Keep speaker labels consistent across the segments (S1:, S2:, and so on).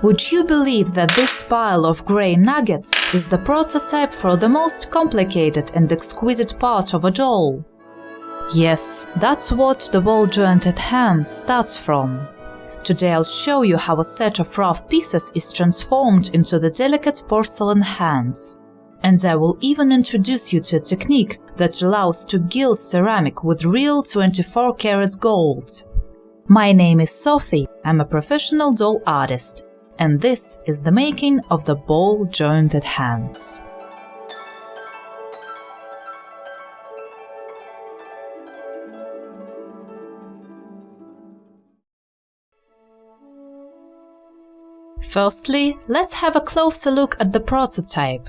S1: Would you believe that this pile of grey nuggets is the prototype for the most complicated and exquisite part of a doll? Yes, that's what the ball-jointed hand starts from. Today I'll show you how a set of rough pieces is transformed into the delicate porcelain hands. And I will even introduce you to a technique that allows to gild ceramic with real 24-karat gold. My name is Sophie, I'm a professional doll artist, and this is the making of the ball-jointed hands. Firstly, let's have a closer look at the prototype.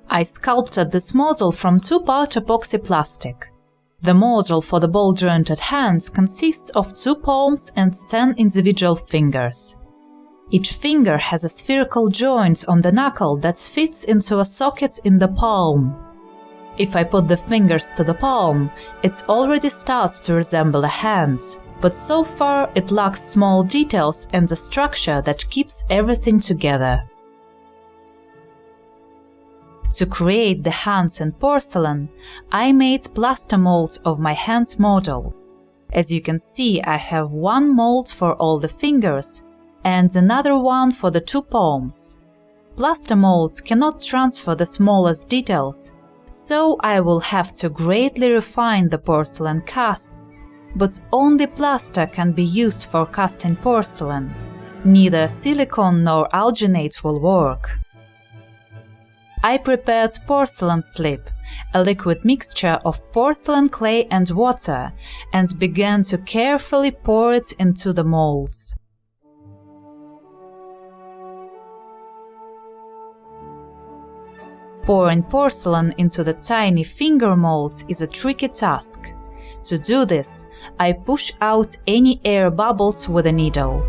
S1: I sculpted this model from 2-part epoxy plastic. The model for the ball-jointed hands consists of 2 palms and 10 individual fingers. Each finger has a spherical joint on the knuckle that fits into a socket in the palm. If I put the fingers to the palm, it already starts to resemble a hand, but so far it lacks small details and a structure that keeps everything together. To create the hands in porcelain, I made plaster molds of my hands model. As you can see, I have one mold for all the fingers and another one for the 2 palms. Plaster molds cannot transfer the smallest details, so I will have to greatly refine the porcelain casts. But only plaster can be used for casting porcelain. Neither silicone nor alginate will work. I prepared porcelain slip, a liquid mixture of porcelain clay and water, and began to carefully pour it into the molds. Pouring porcelain into the tiny finger molds is a tricky task. To do this, I push out any air bubbles with a needle.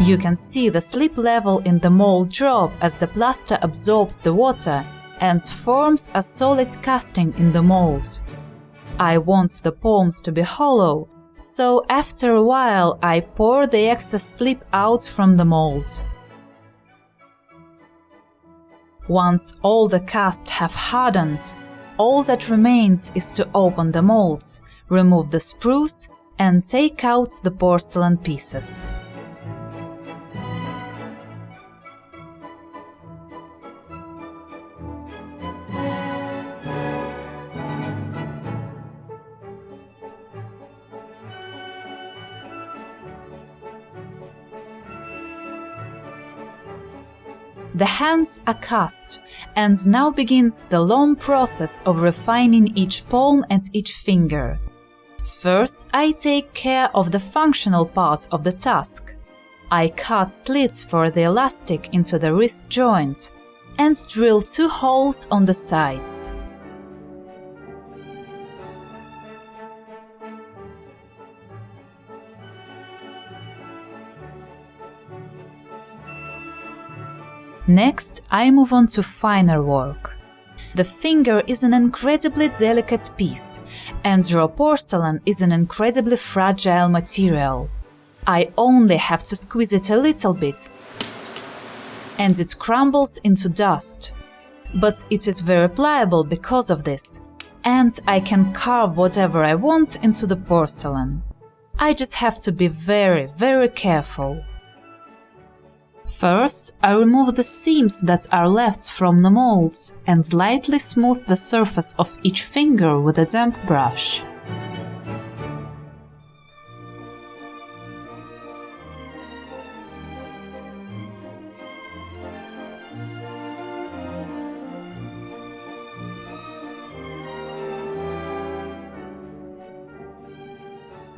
S1: You can see the slip level in the mold drop as the plaster absorbs the water and forms a solid casting in the mold. I want the palms to be hollow, so after a while I pour the excess slip out from the mold. Once all the casts have hardened, all that remains is to open the molds, remove the spruce, and take out the porcelain pieces. The hands are cast, and now begins the long process of refining each palm and each finger. First, I take care of the functional part of the task. I cut slits for the elastic into the wrist joint and drill 2 holes on the sides. Next, I move on to finer work. The finger is an incredibly delicate piece, and raw porcelain is an incredibly fragile material. I only have to squeeze it a little bit, and it crumbles into dust. But it is very pliable because of this, and I can carve whatever I want into the porcelain. I just have to be very, very careful. First, I remove the seams that are left from the molds and lightly smooth the surface of each finger with a damp brush.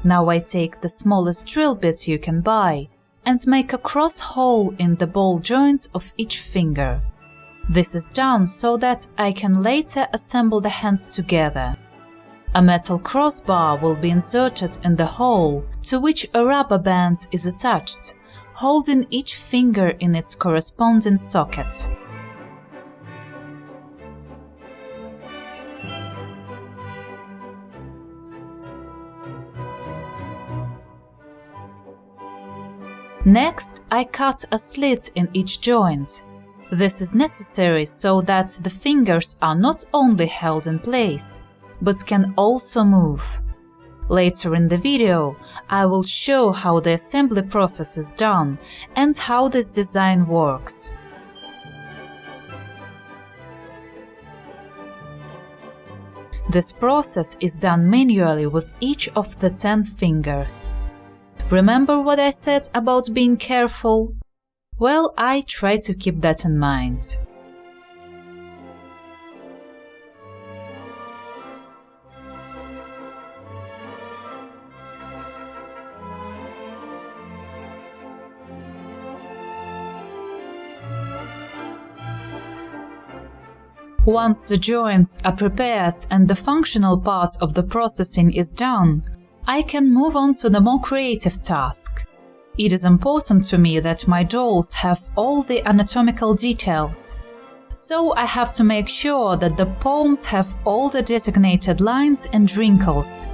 S1: Now I take the smallest drill bit you can buy and make a cross hole in the ball joints of each finger. This is done so that I can later assemble the hands together. A metal crossbar will be inserted in the hole, to which a rubber band is attached, holding each finger in its corresponding socket. Next, I cut a slit in each joint. This is necessary so that the fingers are not only held in place, but can also move. Later in the video, I will show how the assembly process is done and how this design works. This process is done manually with each of the 10 fingers. Remember what I said about being careful? Well, I try to keep that in mind. Once the joints are prepared and the functional part of the processing is done, I can move on to the more creative task. It is important to me that my dolls have all the anatomical details. So I have to make sure that the palms have all the designated lines and wrinkles.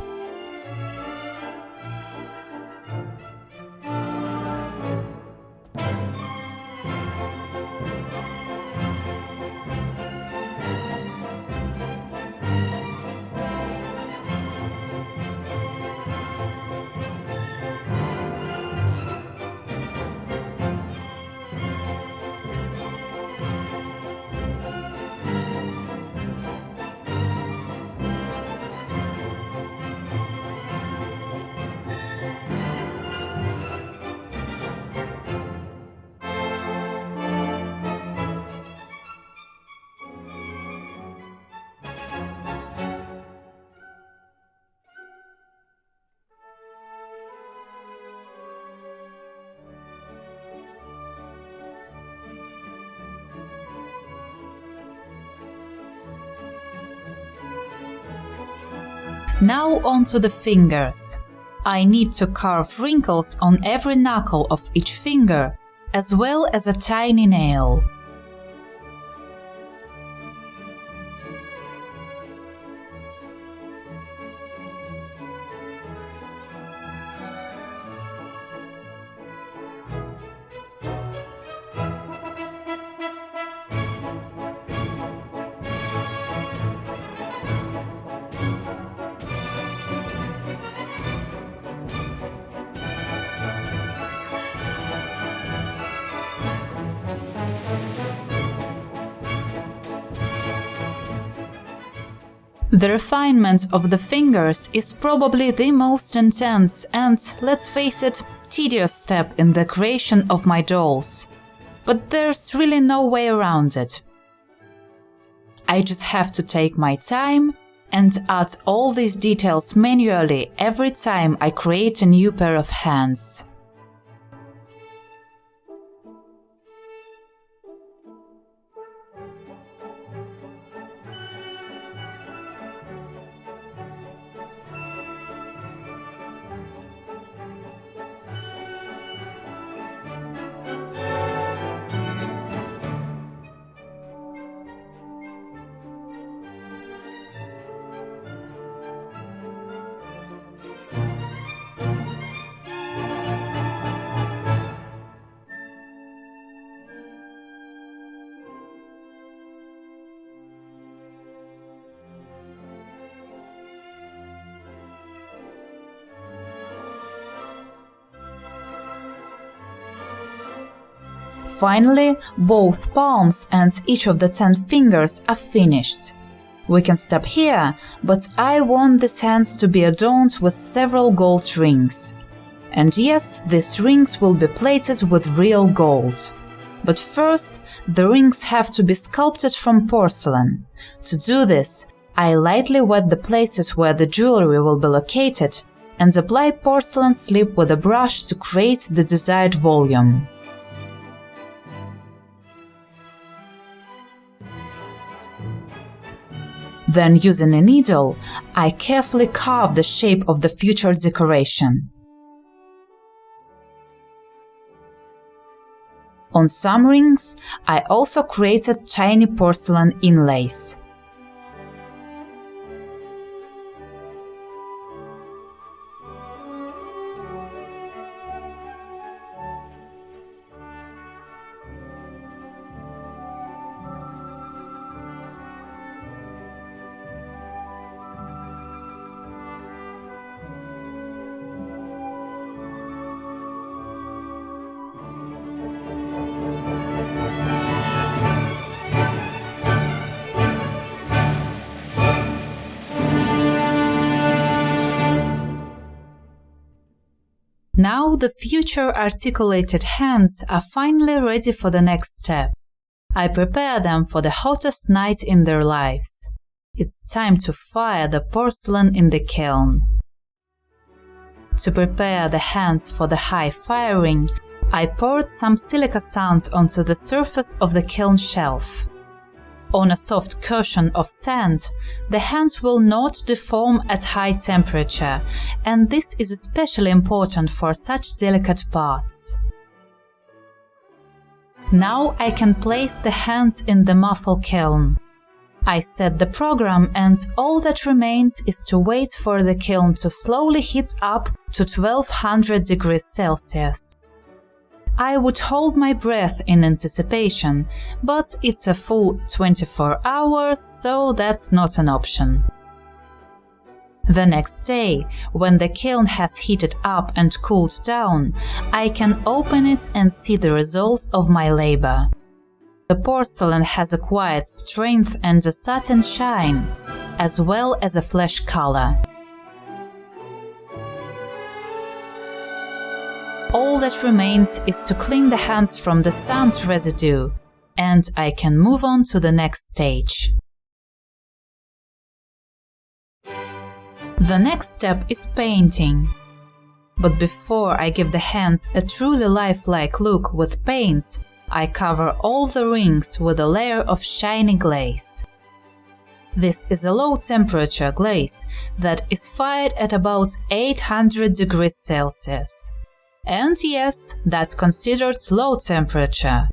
S1: Now onto the fingers. I need to carve wrinkles on every knuckle of each finger, as well as a tiny nail. The refinement of the fingers is probably the most intense and, let's face it, tedious step in the creation of my dolls. But there's really no way around it. I just have to take my time and add all these details manually every time I create a new pair of hands. Finally, both palms and each of the 10 fingers are finished. We can stop here, but I want these hands to be adorned with several gold rings. And yes, these rings will be plated with real gold. But first, the rings have to be sculpted from porcelain. To do this, I lightly wet the places where the jewelry will be located and apply porcelain slip with a brush to create the desired volume. Then, using a needle, I carefully carve the shape of the future decoration. On some rings, I also created tiny porcelain inlays. Now the future articulated hands are finally ready for the next step. I prepare them for the hottest night in their lives. It's time to fire the porcelain in the kiln. To prepare the hands for the high firing, I poured some silica sands onto the surface of the kiln shelf. On a soft cushion of sand, the hands will not deform at high temperature, and this is especially important for such delicate parts. Now I can place the hands in the muffle kiln. I set the program, and all that remains is to wait for the kiln to slowly heat up to 1200 degrees Celsius. I would hold my breath in anticipation, but it's a full 24 hours, so that's not an option. The next day, when the kiln has heated up and cooled down, I can open it and see the result of my labor. The porcelain has acquired strength and a satin shine, as well as a flesh color. All that remains is to clean the hands from the sand residue, and I can move on to the next stage. The next step is painting. But before I give the hands a truly lifelike look with paints, I cover all the rings with a layer of shiny glaze. This is a low-temperature glaze that is fired at about 800 degrees Celsius. And yes, that's considered low temperature.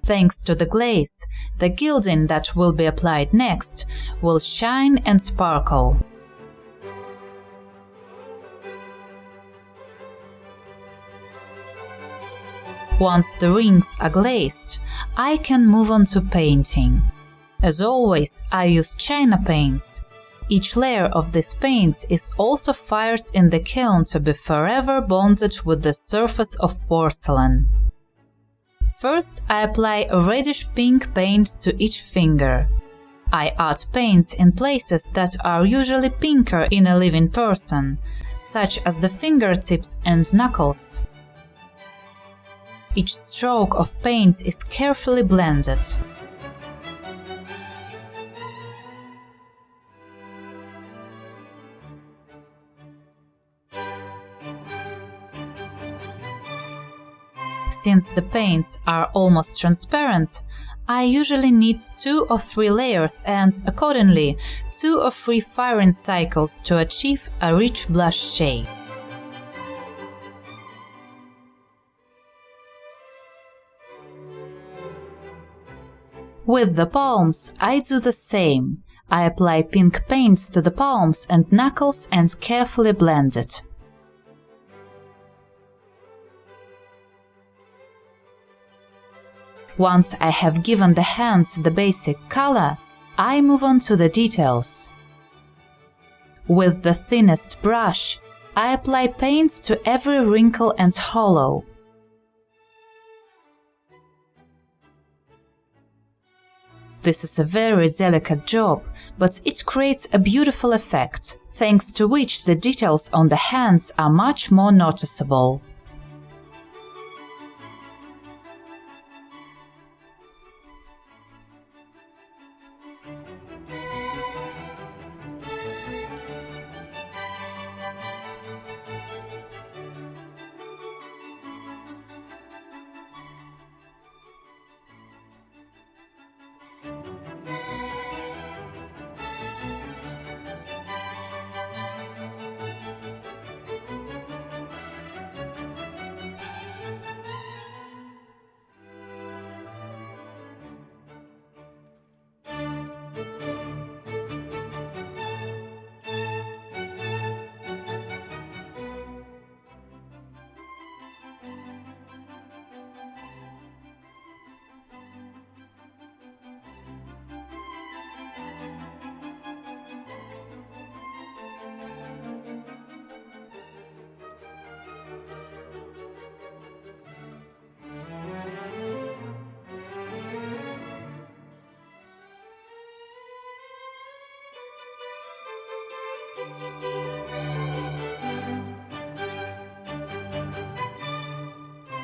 S1: Thanks to the glaze, the gilding that will be applied next will shine and sparkle. Once the rings are glazed, I can move on to painting. As always, I use china paints. Each layer of these paints is also fired in the kiln to be forever bonded with the surface of porcelain. First, I apply a reddish-pink paint to each finger. I add paints in places that are usually pinker in a living person, such as the fingertips and knuckles. Each stroke of paint is carefully blended. Since the paints are almost transparent, I usually need 2 or 3 layers and, accordingly, 2 or 3 firing cycles to achieve a rich blush shade. With the palms, I do the same. I apply pink paint to the palms and knuckles and carefully blend it. Once I have given the hands the basic color, I move on to the details. With the thinnest brush, I apply paint to every wrinkle and hollow. This is a very delicate job, but it creates a beautiful effect, thanks to which the details on the hands are much more noticeable.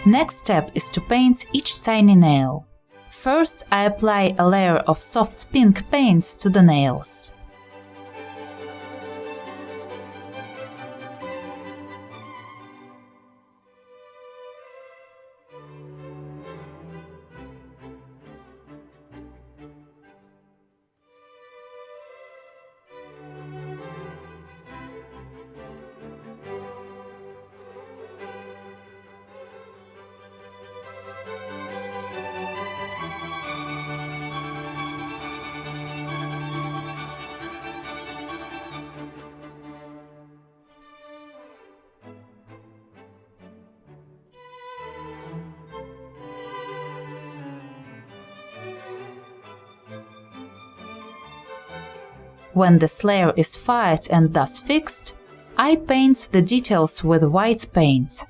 S1: Next step is to paint each tiny nail. First, I apply a layer of soft pink paint to the nails. When this layer is fired and thus fixed, I paint the details with white paint,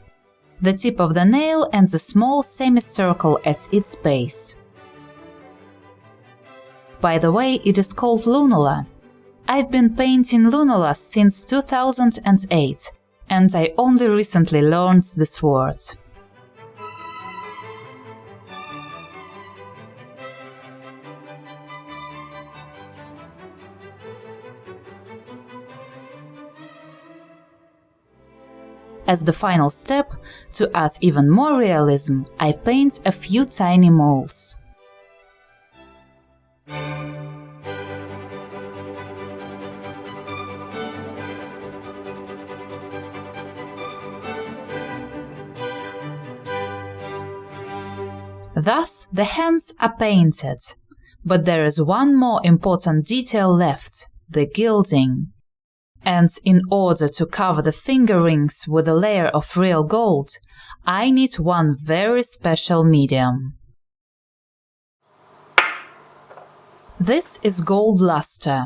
S1: the tip of the nail and the small semicircle at its base. By the way, it is called lunula. I've been painting lunula since 2008, and I only recently learned this word. As the final step, to add even more realism, I paint a few tiny moles. Thus, the hands are painted. But there is one more important detail left, the gilding. And in order to cover the finger rings with a layer of real gold, I need one very special medium. This is gold luster.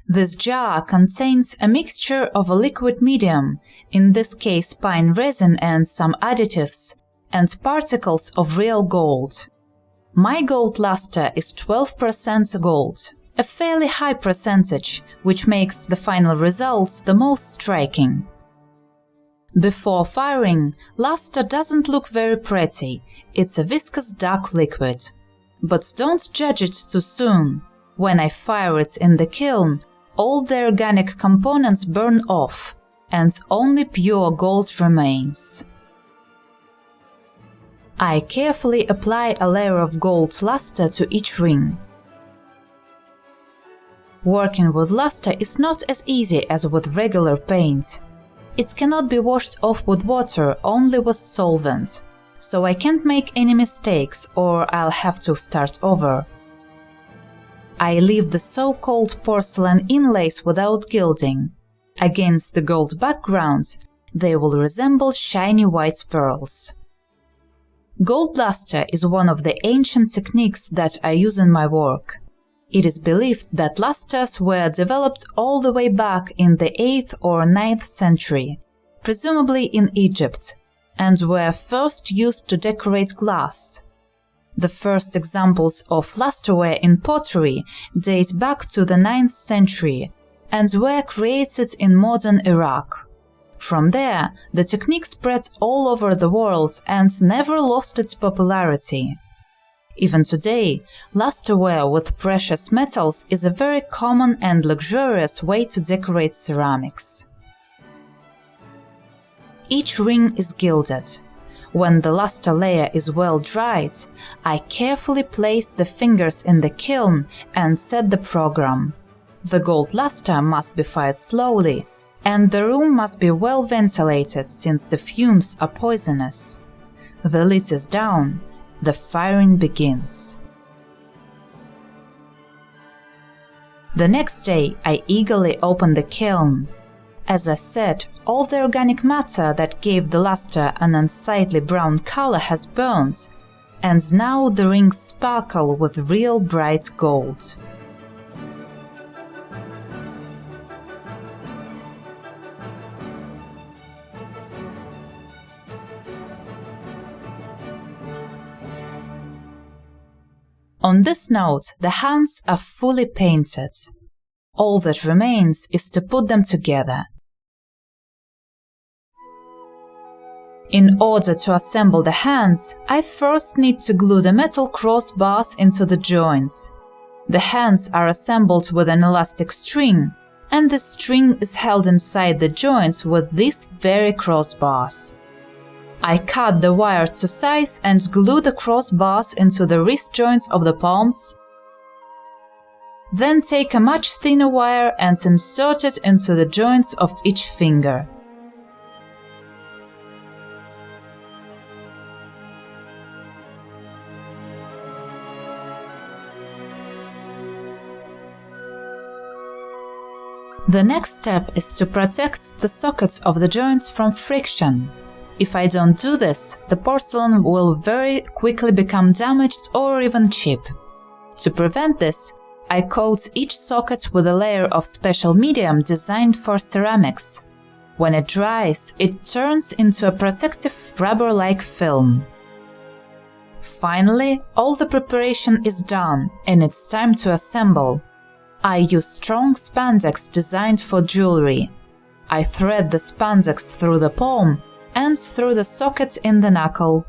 S1: This jar contains a mixture of a liquid medium, in this case pine resin and some additives, and particles of real gold. My gold luster is 12% gold. A fairly high percentage, which makes the final results the most striking. Before firing, luster doesn't look very pretty, it's a viscous dark liquid. But don't judge it too soon. When I fire it in the kiln, all the organic components burn off, and only pure gold remains. I carefully apply a layer of gold luster to each ring. Working with luster is not as easy as with regular paint. It cannot be washed off with water, only with solvent, so I can't make any mistakes or I'll have to start over. I leave the so-called porcelain inlays without gilding. Against the gold background, they will resemble shiny white pearls. Gold luster is one of the ancient techniques that I use in my work. It is believed that lusters were developed all the way back in the 8th or 9th century, presumably in Egypt, and were first used to decorate glass. The first examples of lusterware in pottery date back to the 9th century and were created in modern Iraq. From there, the technique spread all over the world and never lost its popularity. Even today, lusterware with precious metals is a very common and luxurious way to decorate ceramics. Each ring is gilded. When the luster layer is well dried, I carefully place the fingers in the kiln and set the program. The gold luster must be fired slowly, and the room must be well ventilated since the fumes are poisonous. The lid is down. The firing begins. The next day, I eagerly open the kiln. As I said, all the organic matter that gave the luster an unsightly brown color has burned, and now the rings sparkle with real bright gold. On this note, the hands are fully painted. All that remains is to put them together. In order to assemble the hands, I first need to glue the metal crossbars into the joints. The hands are assembled with an elastic string, and the string is held inside the joints with these very crossbars. I cut the wire to size and glue the crossbars into the wrist joints of the palms. Then take a much thinner wire and insert it into the joints of each finger. The next step is to protect the sockets of the joints from friction. If I don't do this, the porcelain will very quickly become damaged or even chip. To prevent this, I coat each socket with a layer of special medium designed for ceramics. When it dries, it turns into a protective rubber-like film. Finally, all the preparation is done and it's time to assemble. I use strong spandex designed for jewelry. I thread the spandex through the palm and through the socket in the knuckle,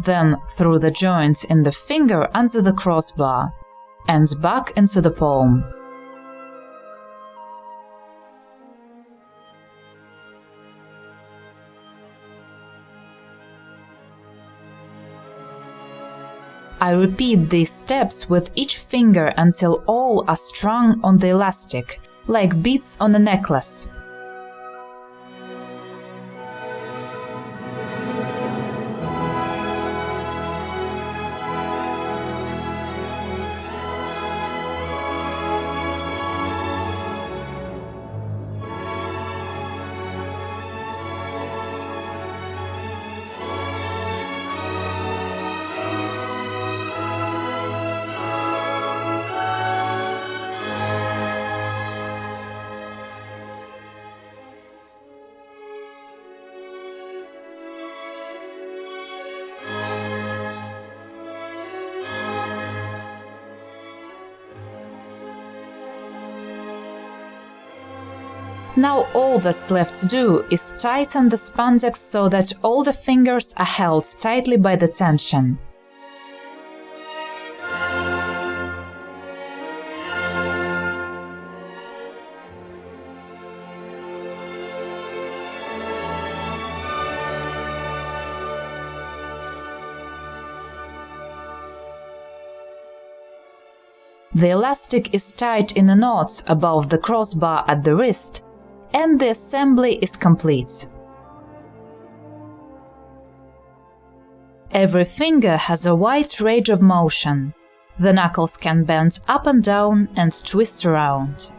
S1: then through the joint in the finger under the crossbar, and back into the palm. I repeat these steps with each finger until all are strung on the elastic, like beads on a necklace. Now all that's left to do is tighten the spandex so that all the fingers are held tightly by the tension. The elastic is tied in a knot above the crossbar at the wrist, and the assembly is complete. Every finger has a wide range of motion. The knuckles can bend up and down and twist around.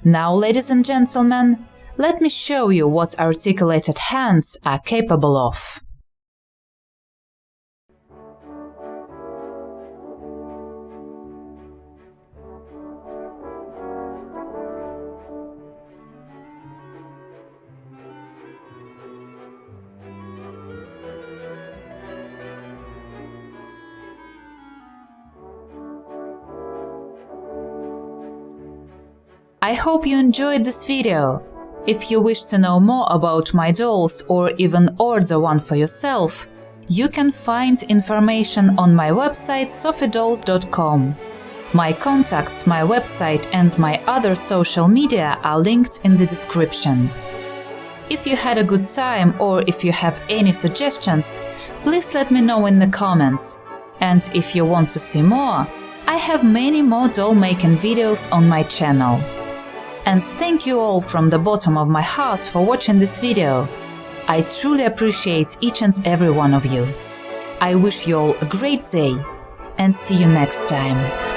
S1: Now, ladies and gentlemen, let me show you what articulated hands are capable of. I hope you enjoyed this video. If you wish to know more about my dolls or even order one for yourself, you can find information on my website sophiedolls.com. My contacts, my website and my other social media are linked in the description. If you had a good time or if you have any suggestions, please let me know in the comments. And if you want to see more, I have many more doll making videos on my channel. And thank you all from the bottom of my heart for watching this video. I truly appreciate each and every one of you. I wish you all a great day and see you next time.